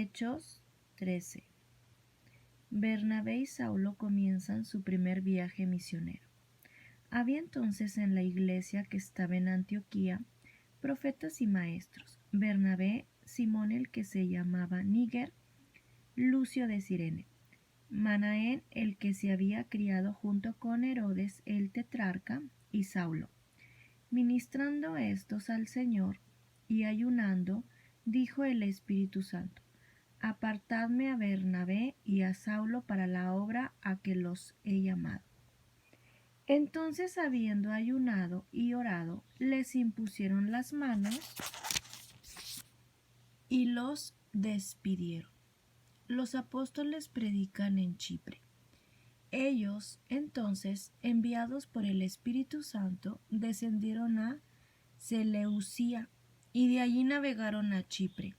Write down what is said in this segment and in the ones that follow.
Hechos 13. Bernabé y Saulo comienzan su primer viaje misionero. Había entonces en la iglesia que estaba en Antioquía profetas y maestros: Bernabé, Simón el que se llamaba Níger, Lucio de Cirene, Manaén el que se había criado junto con Herodes el tetrarca, y Saulo. Ministrando estos al Señor y ayunando, dijo el Espíritu Santo: Apartadme a Bernabé y a Saulo para la obra a que los he llamado. Entonces, habiendo ayunado y orado, les impusieron las manos y los despidieron. Los apóstoles predican en Chipre. Ellos, entonces, enviados por el Espíritu Santo, descendieron a Seleucia y de allí navegaron a Chipre.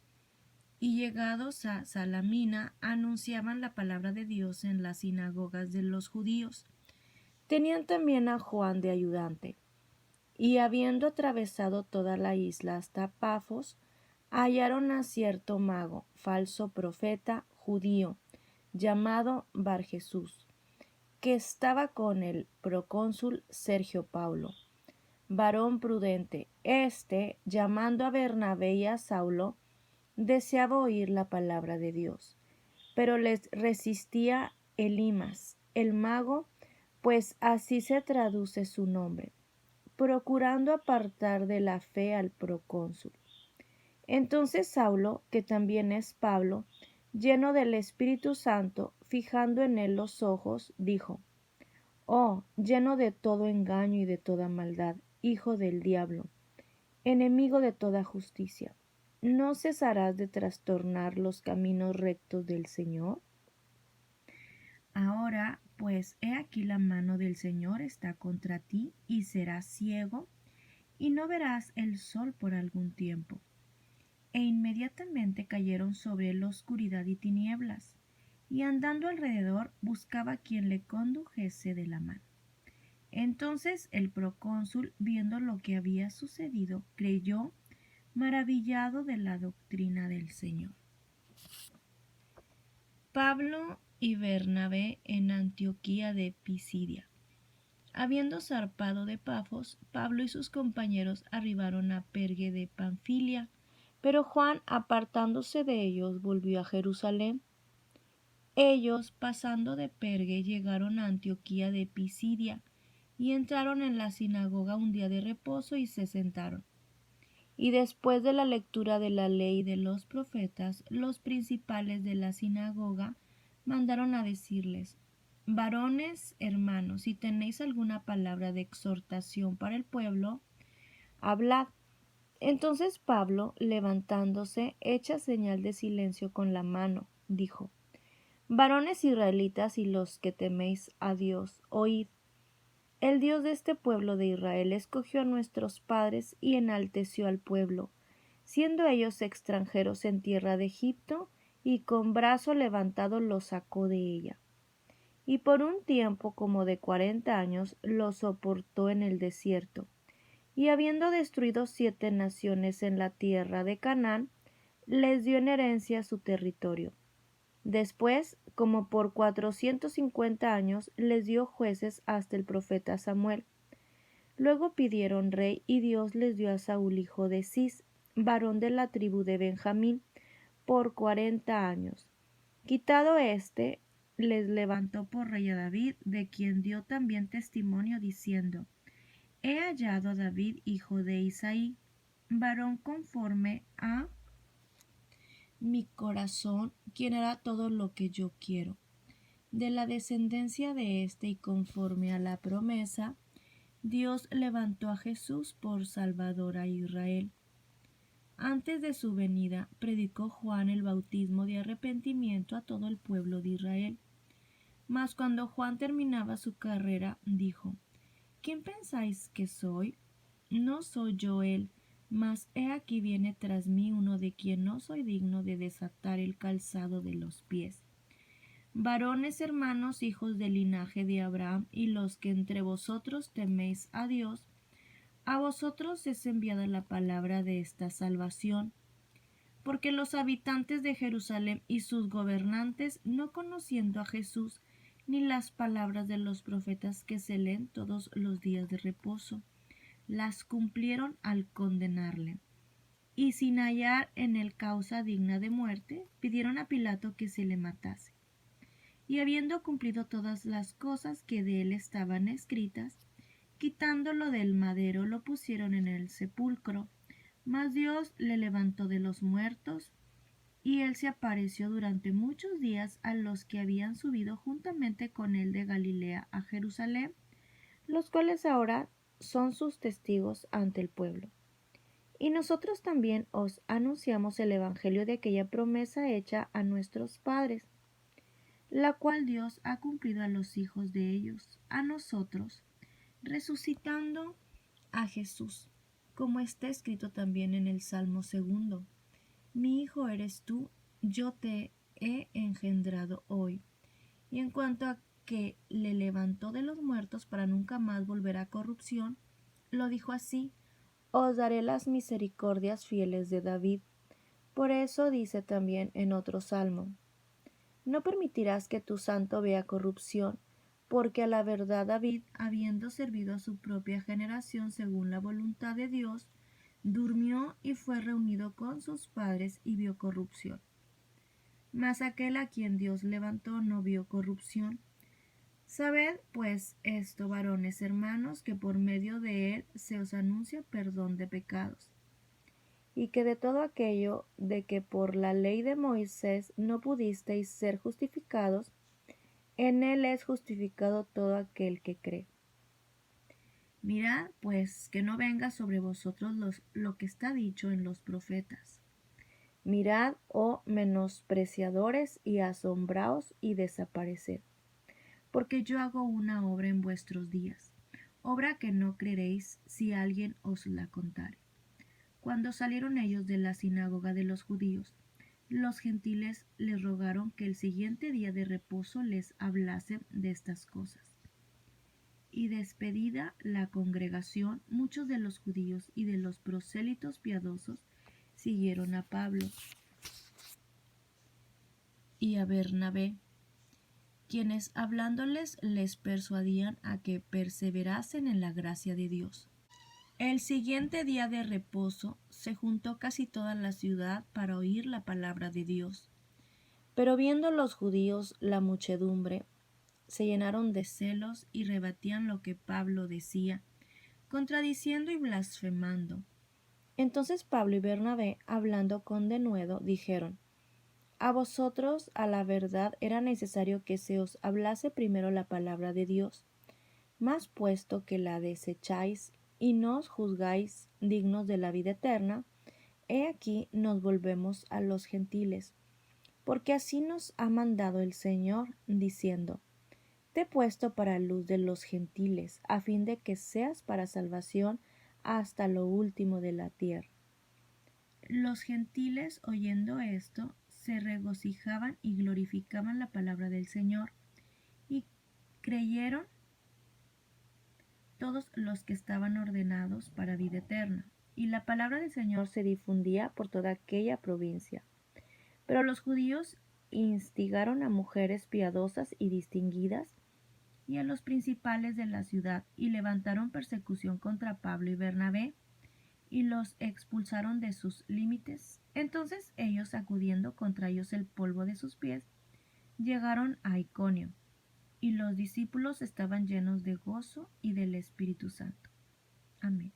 Y llegados a Salamina, anunciaban la palabra de Dios en las sinagogas de los judíos. Tenían también a Juan de ayudante. Y habiendo atravesado toda la isla hasta Pafos, hallaron a cierto mago, falso profeta judío, llamado Barjesús, que estaba con el procónsul Sergio Paulo, varón prudente. Llamando a Bernabé y a Saulo, deseaba oír la palabra de Dios, pero les resistía Elimas, el mago, pues así se traduce su nombre, procurando apartar de la fe al procónsul. Entonces Saulo, que también es Pablo, lleno del Espíritu Santo, fijando en él los ojos, dijo: Oh, lleno de todo engaño y de toda maldad, hijo del diablo, enemigo de toda justicia, ¿no cesarás de trastornar los caminos rectos del Señor? Ahora, pues, he aquí la mano del Señor está contra ti, y serás ciego, y no verás el sol por algún tiempo. E inmediatamente cayeron sobre él oscuridad y tinieblas, y andando alrededor buscaba quien le condujese de la mano. Entonces el procónsul, viendo lo que había sucedido, creyó, maravillado de la doctrina del Señor. Pablo y Bernabé en Antioquía de Pisidia. Habiendo zarpado de Pafos, Pablo y sus compañeros arribaron a Pergue de Panfilia, pero Juan, apartándose de ellos, volvió a Jerusalén. Ellos, pasando de Pergue, llegaron a Antioquía de Pisidia, y entraron en la sinagoga un día de reposo y se sentaron. Y después de la lectura de la ley y de los profetas, los principales de la sinagoga mandaron a decirles: Varones, hermanos, si tenéis alguna palabra de exhortación para el pueblo, hablad. Entonces Pablo, levantándose, hecha señal de silencio con la mano, dijo: Varones israelitas y los que teméis a Dios, oíd. El Dios de este pueblo de Israel escogió a nuestros padres y enalteció al pueblo, siendo ellos extranjeros en tierra de Egipto, y con brazo levantado los sacó de ella. Y por un tiempo como de 40 años los soportó en el desierto. Y habiendo destruido 7 naciones en la tierra de Canaán, les dio en herencia su territorio. Después, como por 450 años, les dio jueces hasta el profeta Samuel. Luego pidieron rey, y Dios les dio a Saúl hijo de Cis, varón de la tribu de Benjamín, por 40 años. Quitado les levantó por rey a David, de quien dio también testimonio diciendo: He hallado a David hijo de Isaí, varón conforme a mi corazón, quien hará todo lo que yo quiero. De la descendencia de y conforme a la promesa, Dios levantó a Jesús por Salvador a Israel. Antes de su venida, predicó Juan el bautismo de arrepentimiento a todo el pueblo de Israel. Mas cuando Juan terminaba su carrera, dijo: ¿Quién pensáis que soy? No soy yo él, mas he aquí viene tras mí uno de quien no soy digno de desatar el calzado de los pies. Varones hermanos, hijos del linaje de Abraham, y los que entre vosotros teméis a Dios, a vosotros es enviada la palabra de esta salvación. porque los habitantes de Jerusalén y sus gobernantes, no conociendo a Jesús ni las palabras de los profetas que se leen todos los días de reposo, las cumplieron al condenarle. Y sin hallar en él causa digna de muerte, pidieron a Pilato que se le matase. Y habiendo cumplido todas las cosas que de él estaban escritas, quitándolo del madero lo pusieron en el sepulcro. Mas Dios le levantó de los muertos, y él se apareció durante muchos días a los que habían subido juntamente con él de Galilea a Jerusalén, los cuales ahora son sus testigos ante el pueblo. Y nosotros también os anunciamos el evangelio de aquella promesa hecha a nuestros padres, la cual Dios ha cumplido a los hijos de ellos, a nosotros, resucitando a Jesús, como está escrito también en el Salmo 2: Mi hijo eres tú, yo te he engendrado hoy. Y en cuanto a que le levantó de los muertos para nunca más volver a corrupción, lo dijo así: Os daré las misericordias fieles de David. Por eso dice también en otro salmo: No permitirás que tu santo vea corrupción, porque a la verdad David, habiendo servido a su propia generación según la voluntad de Dios, durmió y fue reunido con sus padres y vio corrupción. Mas aquel a quien Dios levantó no vio corrupción. Sabed pues esto, varones hermanos, que por medio de él se os anuncia perdón de pecados, y que de todo aquello de que por la ley de Moisés no pudisteis ser justificados, en él es justificado todo aquel que cree. Mirad, pues, que no venga sobre vosotros lo que está dicho en los profetas. Mirad, oh menospreciadores, y asombraos y desapareced, porque yo hago una obra en vuestros días, obra que no creeréis si alguien os la contare. Cuando salieron ellos de la sinagoga de los judíos, los gentiles les rogaron que el siguiente día de reposo les hablase de estas cosas. Y despedida la congregación, muchos de los judíos y de los prosélitos piadosos siguieron a Pablo y a Bernabé, quienes hablándoles les persuadían a que perseverasen en la gracia de Dios. El siguiente día de reposo se juntó casi toda la ciudad para oír la palabra de Dios. Pero viendo los judíos la muchedumbre, se llenaron de celos y rebatían lo que Pablo decía, contradiciendo y blasfemando. Entonces Pablo y Bernabé, hablando con denuedo, dijeron: A vosotros, a la verdad, era necesario que se os hablase primero la palabra de Dios, mas puesto que la desecháis y no os juzgáis dignos de la vida eterna, he aquí nos volvemos a los gentiles, porque así nos ha mandado el Señor, diciendo: Te he puesto para luz de los gentiles, a fin de que seas para salvación hasta lo último de la tierra. Los gentiles, oyendo esto, se regocijaban y glorificaban la palabra del Señor, y creyeron todos los que estaban ordenados para vida eterna, y la palabra del Señor se difundía por toda aquella provincia. Pero los judíos instigaron a mujeres piadosas y distinguidas y a los principales de la ciudad, y levantaron persecución contra Pablo y Bernabé, y los expulsaron de sus límites. Entonces ellos, sacudiendo contra ellos el polvo de sus pies, llegaron a Iconio, y los discípulos estaban llenos de gozo y del Espíritu Santo. Amén.